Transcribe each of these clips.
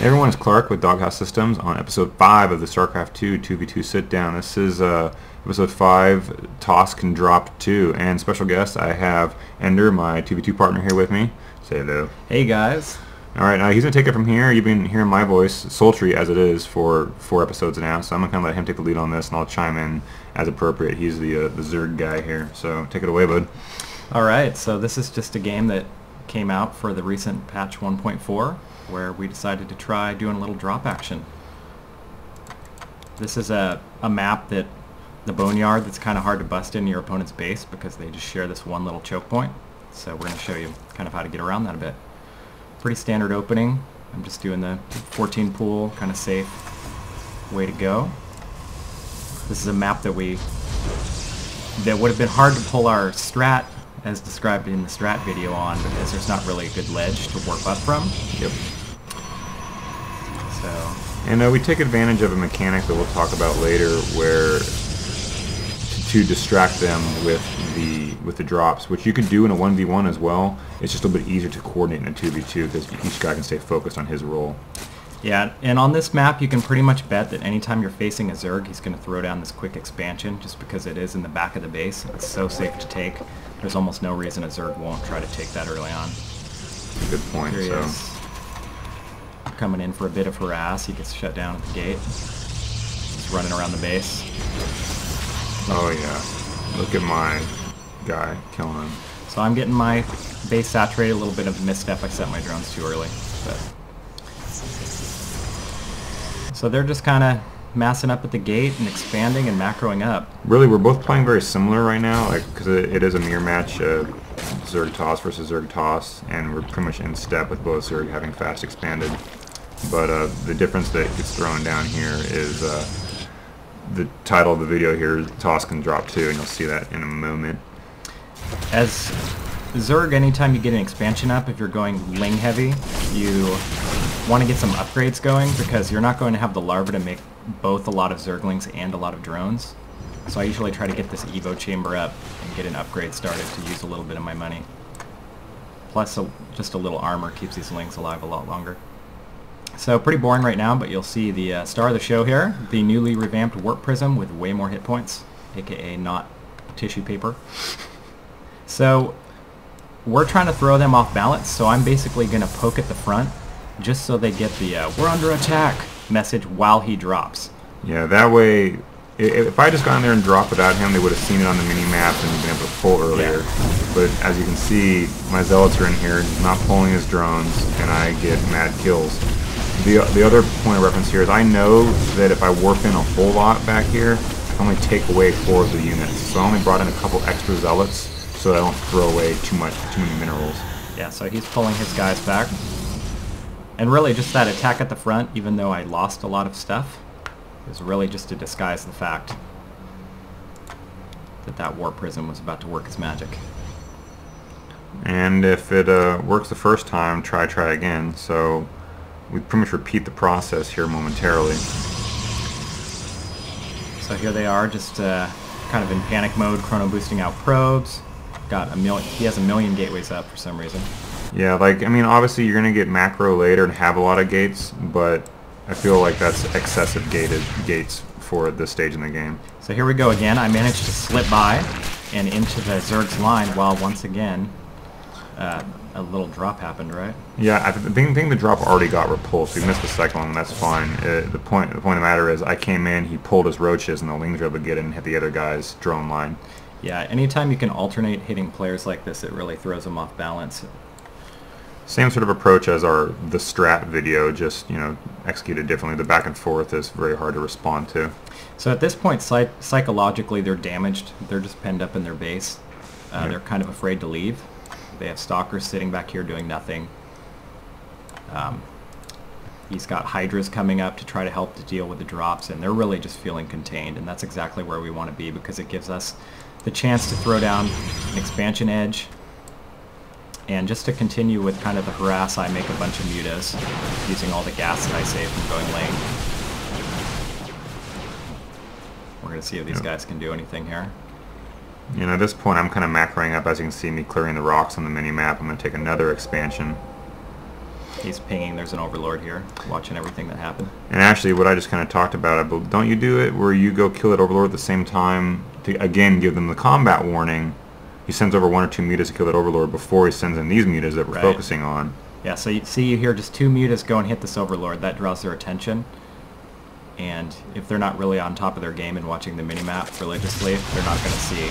Hey everyone, it's Clark with DogHouse Systems on episode 5 of the StarCraft 2 2v2 sit-down. This is episode 5, Toss Can Drop 2, and special guest I have Ender, my 2v2 partner, here with me. Say hello. Hey guys. Alright, he's going to take it from here. You've been hearing my voice, sultry as it is, for 4 episodes now, so I'm going to kind of let him take the lead on this, and I'll chime in as appropriate. He's the Zerg guy here, so take it away, bud. Alright, so this is just a game that came out for the recent patch 1.4, where we decided to try doing a little drop action. This is a map that the Boneyard that's kind of hard to bust into your opponent's base because they just share this one little choke point. So we're going to show you kind of how to get around that a bit. Pretty standard opening. I'm just doing the 14 pool, kind of safe way to go. This is a map that would have been hard to pull our strat as described in the strat video on because there's not really a good ledge to warp up from. Yep. So. And we take advantage of a mechanic that we'll talk about later where to distract them with the drops, which you can do in a 1v1 as well. It's just a little bit easier to coordinate in a 2v2 because each guy can stay focused on his role. Yeah, and on this map you can pretty much bet that anytime you're facing a Zerg, he's going to throw down this quick expansion just because it is in the back of the base. It's so safe to take. There's almost no reason a Zerg won't try to take that early on. Good point. Here he is. Coming in for a bit of harass. He gets shut down at the gate. He's running around the base. Oh yeah. Look at my guy killing him. So I'm getting my base saturated. A little bit of misstep. I set my drones too early. But so they're just kind of massing up at the gate and expanding and macroing up. Really, we're both playing very similar right now, like because it is a mirror match, Zerg Toss versus Zerg Toss, and we're pretty much in step with both Zerg having fast expanded. But the difference that gets thrown down here is the title of the video here, Toss Can Drop 2, and you'll see that in a moment. As Zerg, anytime you get an expansion up, if you're going Ling heavy, you want to get some upgrades going because you're not going to have the larva to make both a lot of Zerglings and a lot of drones. So I usually try to get this Evo chamber up and get an upgrade started to use a little bit of my money. Plus just a little armor keeps these Lings alive a lot longer. So pretty boring right now, but you'll see the star of the show here, the newly revamped Warp Prism with way more hit points, aka not tissue paper. So we're trying to throw them off balance, so I'm basically going to poke at the front just so they get the we're under attack message while he drops. Yeah, that way, if I just gone there and dropped without him, they would have seen it on the mini-map and been able to pull earlier. Yeah. But as you can see, my Zealots are in here, not pulling his drones, and I get mad kills. The other point of reference here is I know that if I warp in a whole lot back here, I can only take away 4 of the units. So I only brought in a couple extra Zealots so that I don't throw away too many minerals. Yeah, so he's pulling his guys back. And really just that attack at the front, even though I lost a lot of stuff, is really just to disguise the fact that that Warp Prism was about to work its magic. And if it works the first time, try again. So we pretty much repeat the process here momentarily. So here they are, just kind of in panic mode, chrono boosting out probes. He has a million gateways up for some reason. Yeah, like, I mean, obviously you're going to get macro later and have a lot of gates, but I feel like that's excessive gates for this stage in the game. So here we go again. I managed to slip by and into the Zerg's line while once again a little drop happened, right? Yeah, I think the drop already got repulsed. We missed the second one, and that's fine. The point of the matter is I came in, he pulled his roaches, and the Lings were able to get in and hit the other guy's drone line. Yeah, anytime you can alternate hitting players like this, it really throws them off balance. Same sort of approach as the strat video, just, you know, executed differently. The back and forth is very hard to respond to. So at this point, psychologically, they're damaged. They're just penned up in their base. Yeah. They're kind of afraid to leave. They have stalkers sitting back here doing nothing. He's got Hydras coming up to try to help to deal with the drops, and they're really just feeling contained, and that's exactly where we want to be because it gives us the chance to throw down an expansion edge. And just to continue with kind of the harass, I make a bunch of mutas using all the gas that I save from going lane. We're going to see if these guys can do anything here. You know, at this point I'm kind of macroing up. As you can see me clearing the rocks on the mini-map. I'm going to take another expansion. He's pinging. There's an overlord here, watching everything that happened. And actually, what I just kind of talked about, don't you do it where you go kill that overlord at the same time to, again, give them the combat warning. He sends over 1 or 2 mutas to kill that overlord before he sends in these mutas that we're focusing on. Yeah, so you hear just 2 mutas go and hit this overlord. That draws their attention. And if they're not really on top of their game and watching the minimap religiously, they're not going to see,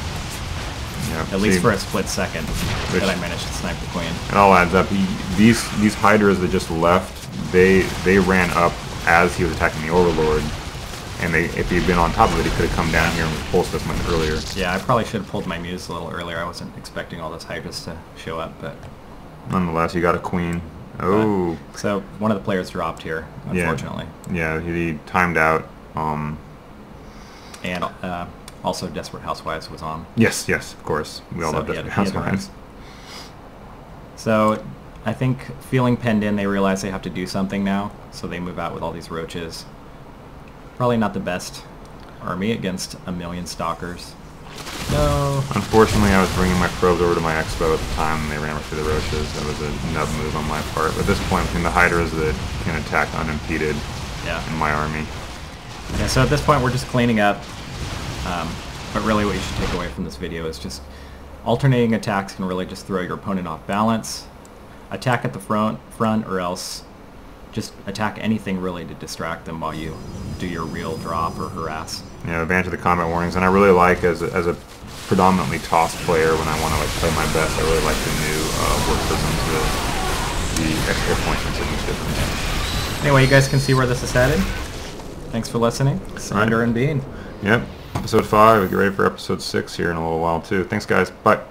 at least for a split second, that I managed to snipe the queen. It all adds up. These hydras that just left, they ran up as he was attacking the overlord. And if he'd been on top of it, he could have come down here and repulsed us much earlier. Yeah, I probably should have pulled my muse a little earlier. I wasn't expecting all those hydras to show up, but... Nonetheless, you got a queen. Oh. So one of the players dropped here, unfortunately. Yeah, he timed out. And also Desperate Housewives was on. Yes, of course. We all love Desperate Housewives. So I think feeling penned in, they realize they have to do something now. So they move out with all these roaches. Probably not the best army against a million stalkers. No. Unfortunately, I was bringing my probes over to my expo at the time, and they ran right through the roaches. That was a nub move on my part. But at this point, between the hydras that can attack unimpeded in my army. Yeah, so at this point, we're just cleaning up. But really what you should take away from this video is just alternating attacks can really just throw your opponent off balance. Attack at the front, or else just attack anything really to distract them while you do your real drop or harass. Yeah, advantage of the combat warnings, and I really like as a predominantly toss player when I want to play my best. I really like the new work prisms, the extra points and signals difference. Anyway, you guys can see where this is headed. Thanks for listening. Sander and Bean. Yep. Episode 5. We'll get ready for episode 6 here in a little while too. Thanks, guys. Bye.